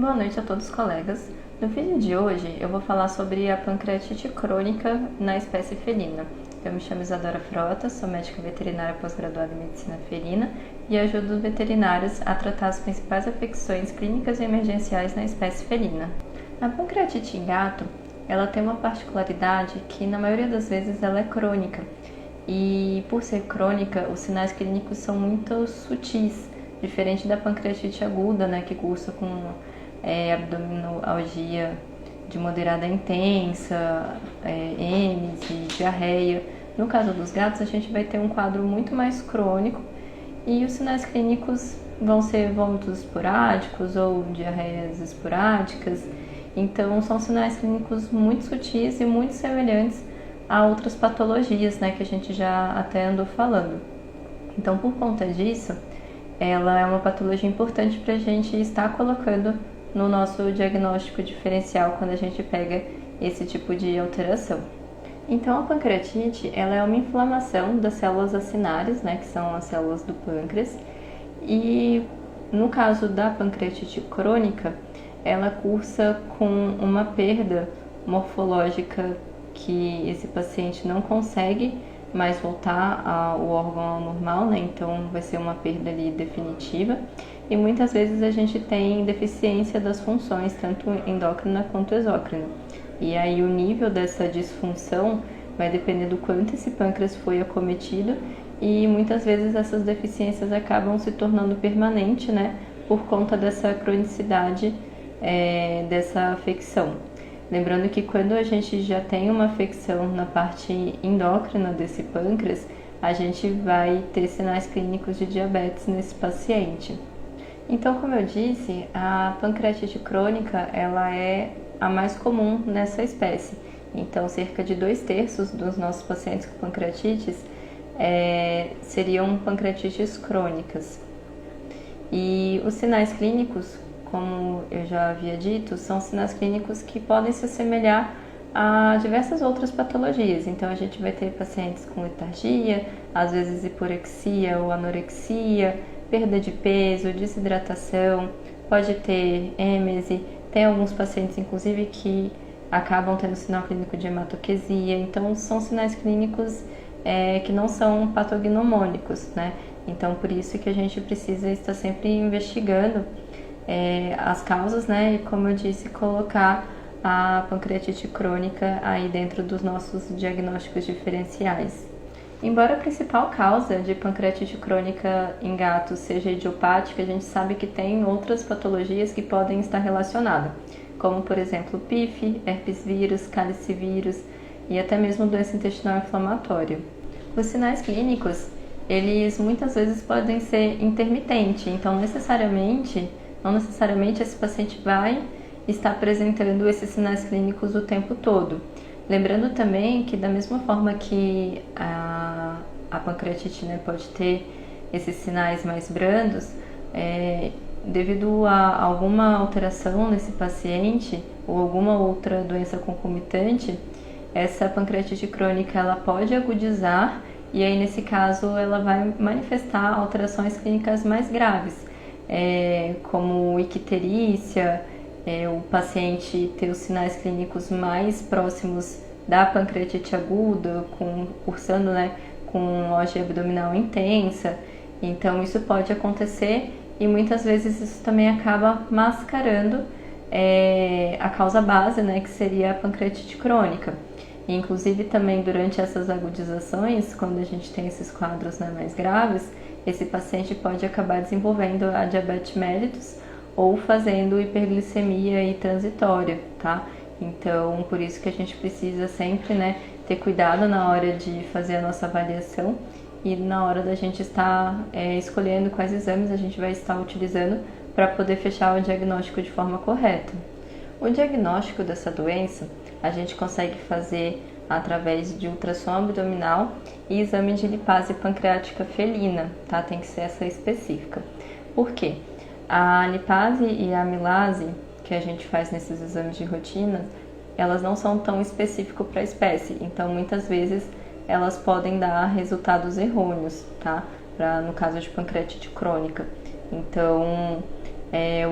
Boa noite a todos os colegas. No vídeo de hoje eu vou falar sobre a pancreatite crônica na espécie felina. Eu me chamo Isadora Frota, sou médica veterinária pós-graduada em medicina felina e ajudo os veterinários a tratar as principais afecções clínicas e emergenciais na espécie felina. A pancreatite em gato, ela tem uma particularidade que na maioria das vezes ela é crônica. E por ser crônica, os sinais clínicos são muito sutis, diferente da pancreatite aguda, né, que cursa com abdominalgia de moderada a intensa, êmese, diarreia. No caso dos gatos, a gente vai ter um quadro muito mais crônico e os sinais clínicos vão ser vômitos esporádicos ou diarreias esporádicas. Então, são sinais clínicos muito sutis e muito semelhantes a outras patologias, né, que a gente já até andou falando. Então, por conta disso, ela é uma patologia importante para a gente estar colocando no nosso diagnóstico diferencial quando a gente pega esse tipo de alteração. Então, a pancreatite, ela é uma inflamação das células acinárias, né, que são as células do pâncreas, e no caso da pancreatite crônica, ela cursa com uma perda morfológica que esse paciente não consegue mais voltar ao órgão ao normal, né? Então vai ser uma perda ali definitiva. E muitas vezes a gente tem deficiência das funções, tanto endócrina quanto exócrina. E aí o nível dessa disfunção vai depender do quanto esse pâncreas foi acometido e muitas vezes essas deficiências acabam se tornando permanentes, né? Por conta dessa cronicidade dessa afecção. Lembrando que quando a gente já tem uma afecção na parte endócrina desse pâncreas, a gente vai ter sinais clínicos de diabetes nesse paciente. Então, como eu disse, a pancreatite crônica ela é a mais comum nessa espécie. Então, cerca de 2/3 dos nossos pacientes com pancreatites seriam pancreatites crônicas. E os sinais clínicos, como eu já havia dito, são sinais clínicos que podem se assemelhar a diversas outras patologias. Então, a gente vai ter pacientes com letargia, às vezes hiporexia ou anorexia, perda de peso, desidratação, pode ter êmese, tem alguns pacientes, inclusive, que acabam tendo sinal clínico de hematoquesia. Então, são sinais clínicos que não são patognomônicos, né? Então, por isso que a gente precisa estar sempre investigando as causas, né? E como eu disse, colocar a pancreatite crônica aí dentro dos nossos diagnósticos diferenciais. Embora a principal causa de pancreatite crônica em gatos seja idiopática, a gente sabe que tem outras patologias que podem estar relacionadas, como por exemplo PIF, herpes vírus, calicivírus e até mesmo doença intestinal inflamatória. Os sinais clínicos, eles muitas vezes podem ser intermitentes, então não necessariamente esse paciente vai estar apresentando esses sinais clínicos o tempo todo. Lembrando também que da mesma forma que a pancreatite, né, pode ter esses sinais mais brandos, devido a alguma alteração nesse paciente ou alguma outra doença concomitante, essa pancreatite crônica ela pode agudizar e aí nesse caso ela vai manifestar alterações clínicas mais graves, como icterícia, o paciente ter os sinais clínicos mais próximos da pancreatite aguda, cursando, né, com OG abdominal intensa. Então isso pode acontecer e muitas vezes isso também acaba mascarando a causa base, né, que seria a pancreatite crônica. E, inclusive também durante essas agudizações, quando a gente tem esses quadros, né, mais graves, esse paciente pode acabar desenvolvendo a diabetes mellitus ou fazendo hiperglicemia e transitória, tá? Então, por isso que a gente precisa sempre, né, ter cuidado na hora de fazer a nossa avaliação e na hora da gente estar escolhendo quais exames a gente vai estar utilizando para poder fechar o diagnóstico de forma correta. O diagnóstico dessa doença a gente consegue fazer através de ultrassom abdominal e exame de lipase pancreática felina, tá? Tem que ser essa específica. Por quê? A lipase e a amilase que a gente faz nesses exames de rotina, elas não são tão específicas para a espécie, então muitas vezes elas podem dar resultados errôneos, tá? No caso de pancreatite crônica. Então,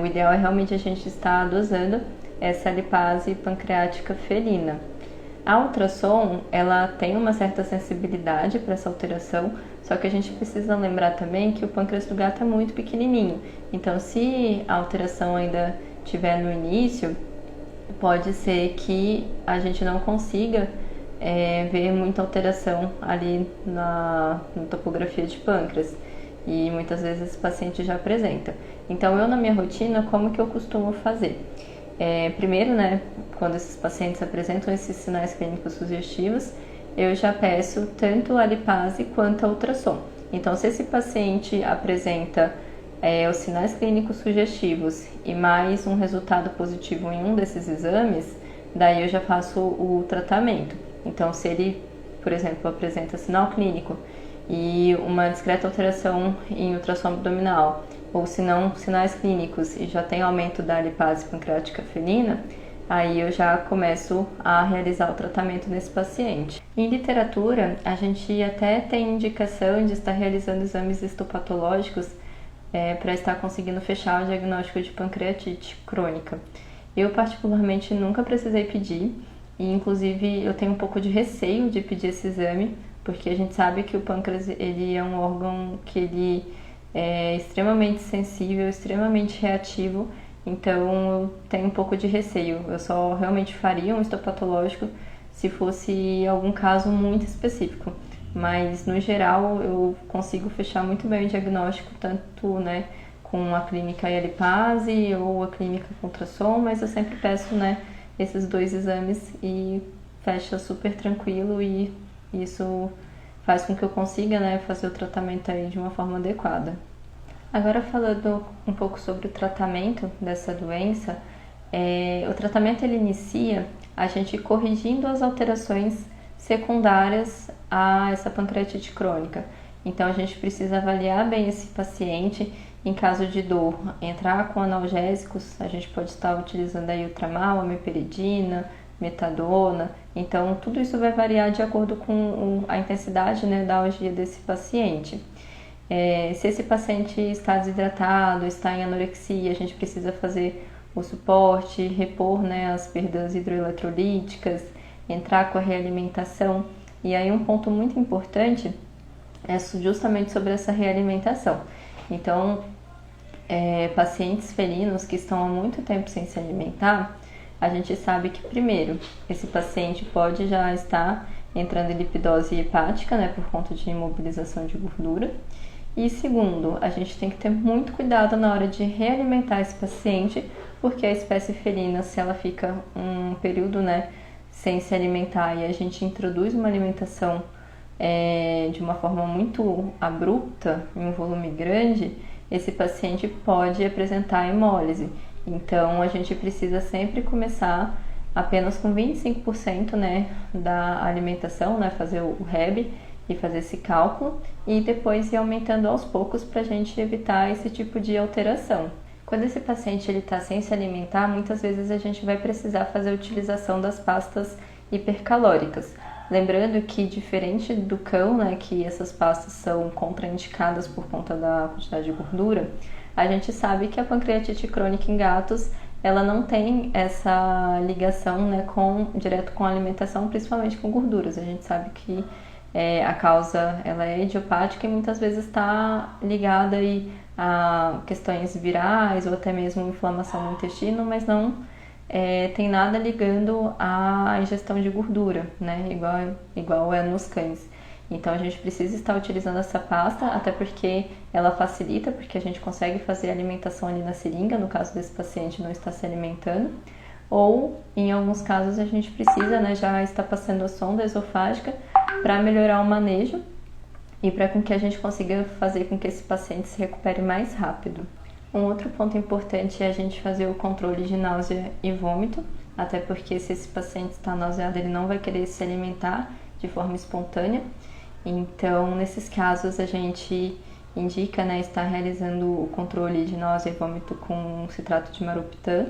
O ideal é realmente a gente estar dosando essa lipase pancreática felina. A ultrassom, ela tem uma certa sensibilidade para essa alteração, só que a gente precisa lembrar também que o pâncreas do gato é muito pequenininho. Então, se a alteração ainda estiver no início, pode ser que a gente não consiga ver muita alteração ali na topografia de pâncreas. E muitas vezes esse paciente já apresenta. Então, eu na minha rotina, como que eu costumo fazer? Primeiro, né, quando esses pacientes apresentam esses sinais clínicos sugestivos, eu já peço tanto a lipase quanto a ultrassom. Então, se esse paciente apresenta os sinais clínicos sugestivos e mais um resultado positivo em um desses exames, daí eu já faço o tratamento. Então, se ele, por exemplo, apresenta sinal clínico e uma discreta alteração em ultrassom abdominal, ou se não, sinais clínicos e já tem aumento da lipase pancreática felina, aí eu já começo a realizar o tratamento nesse paciente. Em literatura, a gente até tem indicação de estar realizando exames histopatológicos para estar conseguindo fechar o diagnóstico de pancreatite crônica. Eu, particularmente, nunca precisei pedir, e inclusive eu tenho um pouco de receio de pedir esse exame, porque a gente sabe que o pâncreas ele é um órgão que ele é extremamente sensível, extremamente reativo, então eu tenho um pouco de receio. Eu só realmente faria um histopatológico se fosse algum caso muito específico, mas no geral eu consigo fechar muito bem o diagnóstico, tanto né, com a clínica e a lipase ou a clínica com ultrassom, mas eu sempre peço esses dois exames e fecha super tranquilo, e isso faz com que eu consiga fazer o tratamento aí de uma forma adequada. Agora, falando um pouco sobre o tratamento dessa doença, o tratamento ele inicia a gente corrigindo as alterações secundárias a essa pancreatite crônica. Então, a gente precisa avaliar bem esse paciente. Em caso de dor, entrar com analgésicos, a gente pode estar utilizando aí o tramal, a meperidina, metadona. Então, tudo isso vai variar de acordo com a intensidade da algia desse paciente. Se esse paciente está desidratado, está em anorexia, a gente precisa fazer o suporte, repor as perdas hidroeletrolíticas, entrar com a realimentação. E aí um ponto muito importante é justamente sobre essa realimentação. Então, pacientes felinos que estão há muito tempo sem se alimentar, a gente sabe que, primeiro, esse paciente pode já estar entrando em lipidose hepática, por conta de imobilização de gordura. E segundo, a gente tem que ter muito cuidado na hora de realimentar esse paciente, porque a espécie felina, se ela fica um período sem se alimentar e a gente introduz uma alimentação de uma forma muito abrupta, em um volume grande, esse paciente pode apresentar hemólise. Então, a gente precisa sempre começar apenas com 25% da alimentação, fazer o REB e fazer esse cálculo, e depois ir aumentando aos poucos para a gente evitar esse tipo de alteração. Quando esse paciente está sem se alimentar, muitas vezes a gente vai precisar fazer a utilização das pastas hipercalóricas. Lembrando que, diferente do cão, que essas pastas são contraindicadas por conta da quantidade de gordura, a gente sabe que a pancreatite crônica em gatos, ela não tem essa ligação direto com a alimentação, principalmente com gorduras. A gente sabe que a causa ela é idiopática e muitas vezes está ligada aí a questões virais ou até mesmo inflamação no intestino, mas não tem nada ligando à ingestão de gordura, igual é nos cães. Então, a gente precisa estar utilizando essa pasta, até porque ela facilita, porque a gente consegue fazer a alimentação ali na seringa, no caso desse paciente não estar se alimentando. Ou, em alguns casos, a gente precisa já estar passando a sonda esofágica para melhorar o manejo e para que a gente consiga fazer com que esse paciente se recupere mais rápido. Um outro ponto importante é a gente fazer o controle de náusea e vômito, até porque se esse paciente está nauseado, ele não vai querer se alimentar de forma espontânea. Então, nesses casos, a gente indica estar realizando o controle de náusea e vômito com citrato de maropitã.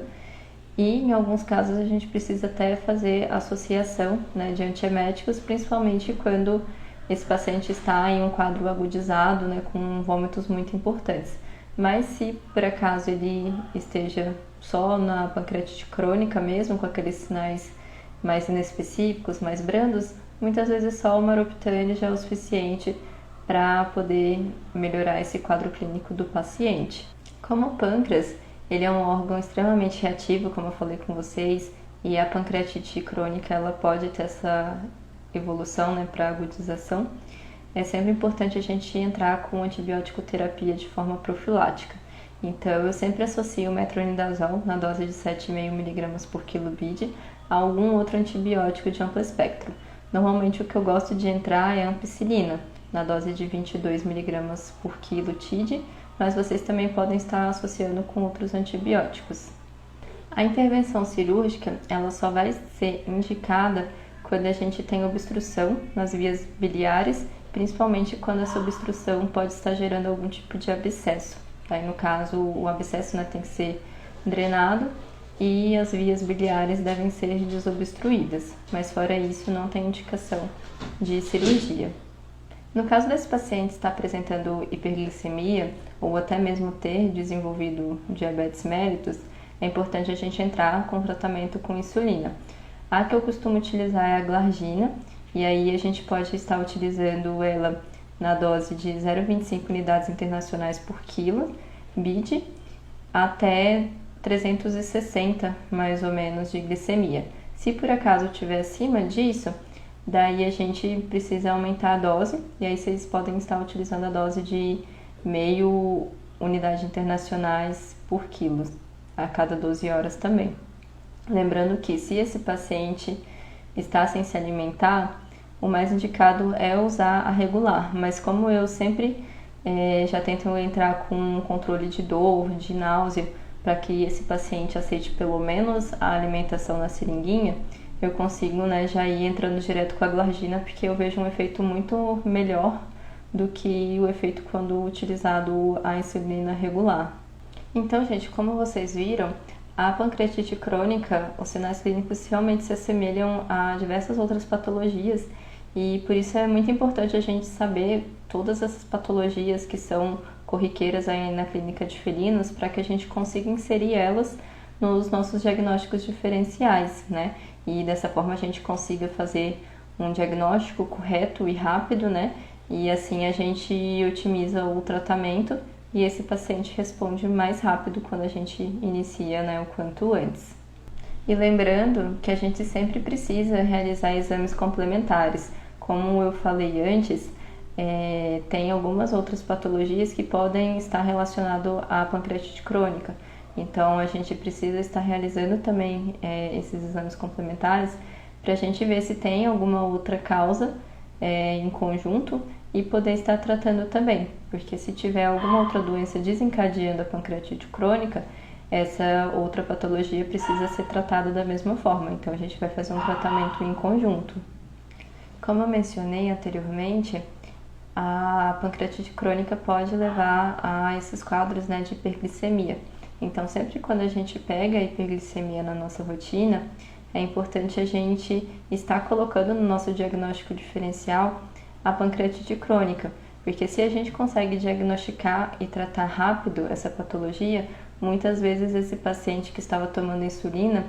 E, em alguns casos, a gente precisa até fazer associação de antieméticos, principalmente quando esse paciente está em um quadro agudizado, com vômitos muito importantes. Mas se por acaso ele esteja só na pancreatite crônica mesmo, com aqueles sinais mais inespecíficos, mais brandos, muitas vezes só o maroptane já é o suficiente para poder melhorar esse quadro clínico do paciente. Como o pâncreas, ele é um órgão extremamente reativo, como eu falei com vocês, e a pancreatite crônica ela pode ter essa evolução, né, para agudização. É sempre importante a gente entrar com antibiótico terapia de forma profilática. Então, eu sempre associo o metronidazol na dose de 7,5 mg por quilo BID a algum outro antibiótico de amplo espectro. Normalmente, o que eu gosto de entrar é a ampicilina, na dose de 22 mg por quilo TID, mas vocês também podem estar associando com outros antibióticos. A intervenção cirúrgica, ela só vai ser indicada quando a gente tem obstrução nas vias biliares, principalmente quando essa obstrução pode estar gerando algum tipo de abscesso. Aí, no caso, o abscesso, né, tem que ser drenado e as vias biliares devem ser desobstruídas, mas fora isso não tem indicação de cirurgia. No caso desse paciente estar apresentando hiperglicemia ou até mesmo ter desenvolvido diabetes mellitus, é importante a gente entrar com tratamento com insulina. A que eu costumo utilizar é a glargina, e aí a gente pode estar utilizando ela na dose de 0,25 unidades internacionais por quilo, BID, até 360 mais ou menos de glicemia. Se por acaso estiver acima disso, daí a gente precisa aumentar a dose, e aí vocês podem estar utilizando a dose de meio unidade internacionais por quilo, a cada 12 horas também. Lembrando que se esse paciente está sem se alimentar, o mais indicado é usar a regular, mas como eu sempre já tento entrar com um controle de dor, de náusea, para que esse paciente aceite pelo menos a alimentação na seringuinha, eu consigo, né, já ir entrando direto com a glargina, porque eu vejo um efeito muito melhor do que o efeito quando utilizado a insulina regular. Então, gente, como vocês viram, a pancreatite crônica, os sinais clínicos realmente se assemelham a diversas outras patologias e por isso é muito importante a gente saber todas essas patologias que são corriqueiras aí na clínica de felinos para que a gente consiga inserir elas nos nossos diagnósticos diferenciais, né? E dessa forma a gente consiga fazer um diagnóstico correto e rápido, né? E assim a gente otimiza o tratamento e esse paciente responde mais rápido quando a gente inicia, né, o quanto antes. E lembrando que a gente sempre precisa realizar exames complementares. Como eu falei antes, tem algumas outras patologias que podem estar relacionadas à pancreatite crônica. Então, a gente precisa estar realizando também esses exames complementares para a gente ver se tem alguma outra causa em conjunto e poder estar tratando também, porque se tiver alguma outra doença desencadeando a pancreatite crônica, essa outra patologia precisa ser tratada da mesma forma, então a gente vai fazer um tratamento em conjunto. Como eu mencionei anteriormente, a pancreatite crônica pode levar a esses quadros, né, de hiperglicemia. Então, sempre quando a gente pega a hiperglicemia na nossa rotina, é importante a gente estar colocando no nosso diagnóstico diferencial a pancreatite crônica, porque se a gente consegue diagnosticar e tratar rápido essa patologia, muitas vezes esse paciente que estava tomando insulina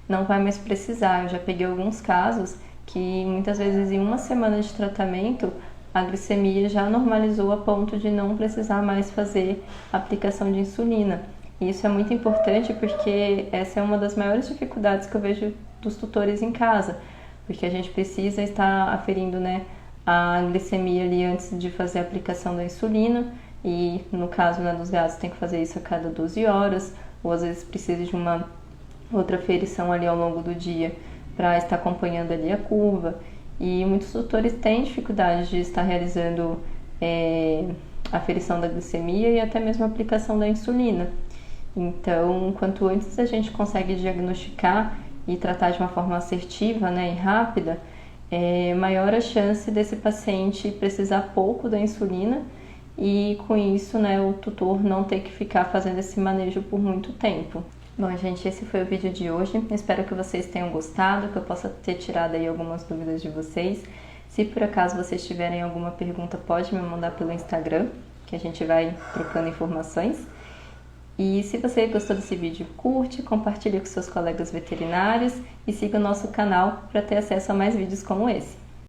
não vai mais precisar. Eu já peguei alguns casos que muitas vezes em uma semana de tratamento a glicemia já normalizou a ponto de não precisar mais fazer aplicação de insulina. E isso é muito importante porque essa é uma das maiores dificuldades que eu vejo dos tutores em casa, porque a gente precisa estar aferindo, né, a glicemia ali antes de fazer a aplicação da insulina e no caso, né, dos gatos tem que fazer isso a cada 12 horas ou às vezes precisa de uma outra aferição ali ao longo do dia para estar acompanhando ali a curva e muitos tutores têm dificuldade de estar realizando a aferição da glicemia e até mesmo a aplicação da insulina. Então, quanto antes a gente consegue diagnosticar e tratar de uma forma assertiva, né, e rápida, maior a chance desse paciente precisar pouco da insulina e com isso, né, o tutor não ter que ficar fazendo esse manejo por muito tempo. Bom, gente, esse foi o vídeo de hoje. Espero que vocês tenham gostado, que eu possa ter tirado aí algumas dúvidas de vocês. Se por acaso vocês tiverem alguma pergunta, pode me mandar pelo Instagram, que a gente vai trocando informações. E se você gostou desse vídeo, curte, compartilhe com seus colegas veterinários e siga o nosso canal para ter acesso a mais vídeos como esse.